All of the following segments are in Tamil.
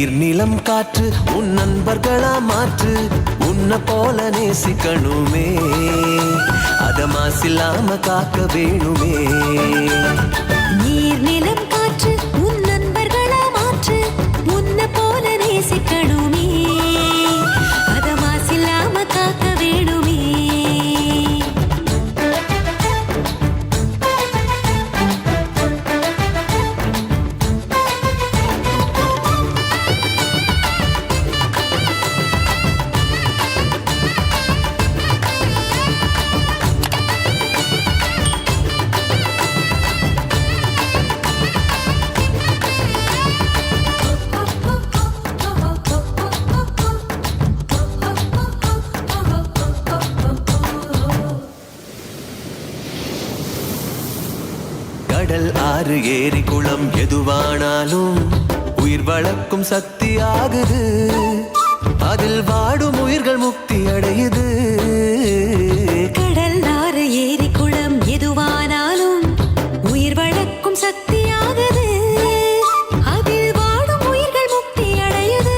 நீர் நிலம் காற்று உன் நண்பர்களா மாற்று உன்ன போல நேசிக்கணுமே அத மாசில்லாம காக்க வேணுமே நீர் நிலம் காற்று உன் நண்பர்களா மாற்று உன்ன போல நேசிக்கணுமே அத மாசில்லாம காக்க வேணுமே கடல் ஆறு ஏரி குளம் எதுவானாலும் உயிர் வளர்க்கும் சக்தி ஆகுது அதில் வாடும் உயிர்கள் முக்தி அடையுது கடல் ஆறு ஏரி குளம் எதுவானாலும் உயிர் வளர்க்கும் சக்தி ஆகுது அதில் வாடும் உயிர்கள் முக்தி அடையுது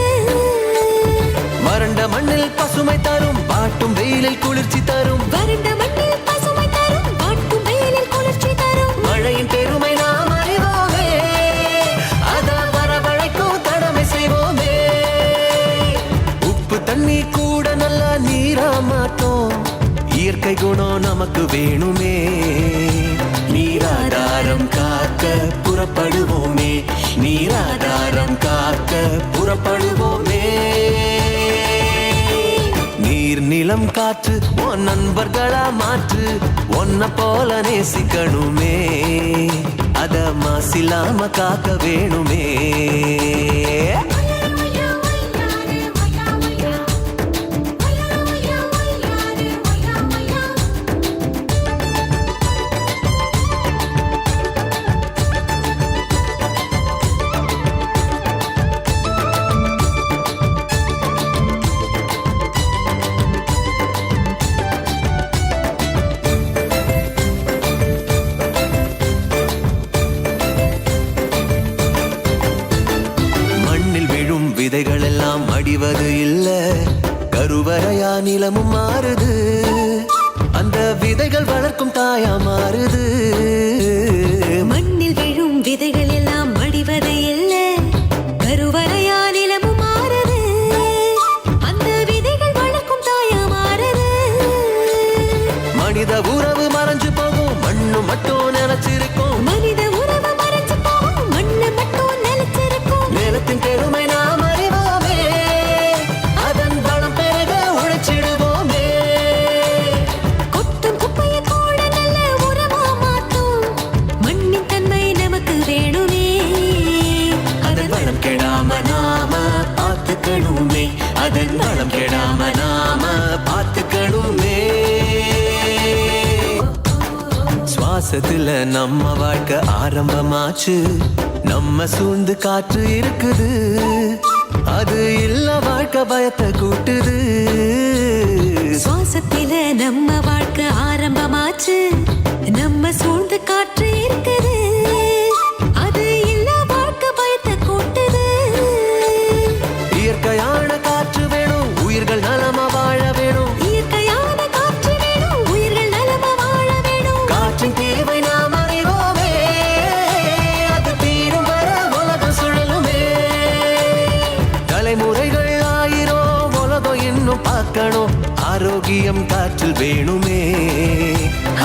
வறண்ட மண்ணில் பசுமை தரும் பாட்டும் வெயிலில் குளிர்ச்சி தரும் வறண்ட மண்ணில் பசுமை தரும் பாட்டும் வெயிலில் குளிர்ச்சி தரும் மழையின் பெருமை நாம் அறிவோமே அத வரவழைக்கும் கடமை செய்வோமே உப்பு தண்ணி கூட நல்ல நீரா மாட்டோம் இயற்கை குணம் நமக்கு வேணுமே நீராதாரம் காக்க புறப்படுவோமே நீராதாரம் காக்க புறப்படுவோமே நீர் நிலம் காற்று உன் நண்பர்களா மாற்று உன்ன போல நேசிக்கணுமே அத மாசில்லாம காக்க வேணுமே விதைகள் எல்லாம் அடிவது இல்ல கருவறையா நிலமும் மாறுது அந்த விதைகள் வளர்க்கும் தாயா மாறுது மண்ணில் விழும் விதைகள் எல்லாம் அடிவது இல்ல கருவறையா நிலமும் மாறுது அந்த விதைகள் வளர்க்கும் தாயா மாறுது மனித உறவு மறைஞ்சு போகும் மண்ணு மட்டும் நினைச்சிருக்கும் மனித உறவு மறைஞ்சு போகும் மண்ணு மட்டும் நினைச்சிருக்கும் நிலத்தின் பெருமை நாம் அதன் வளம் கெடாம நாம பார்த்துக்கணுமே சுவாசத்துல நம்ம வாழ்க்கை ஆரம்பமாச்சு நம்ம சூழ்ந்து காற்று இருக்குது அது இல்ல வாழ்க்கை பயத்தை கூட்டுது சுவாசத்துல நம்ம வாழ்க்கை ஆரம்பமாச்சு நம்ம சூழ்ந்து காற்று இருக்குது அது இல்ல வாழ்க்கை பயத்தை கூட்டுது இயற்கையான காற்று வேணும் உயிர்கள் நலமா வாழ வேணும் இயற்கையான காற்று வேணும் உயிர்கள் நலமா வாழ வேணும் காற்றின் தேவை நாம் அறிவோமே அது தீரும் வர உலகம் சுழலுமே தலைமுறைகள் ஆயிரம் உலகம் இன்னும் பார்க்கணும் ஆரோக்கியம் காற்றில் வேணுமே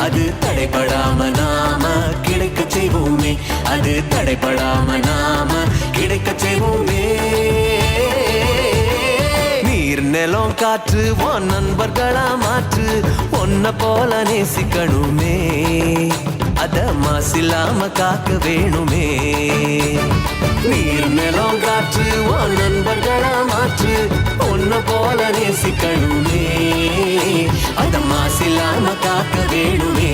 அது தடைபடாம நாம கிடைக்க செய்வோமே அது தடைபடாம நாம கிடைக்க செய்வோமே நீர் நிலம் காற்று உன் நண்பர்களா மாற்று உன்ன போல நேசிக்கணுமே அத மாசில்லாம காக்க வேணுமே நீர் நிலம் காற்று உன் நண்பர்களா மாற்று உன்ன போல நேசிக்கணுமே அத மாசில்லாம காக்க வேணுமே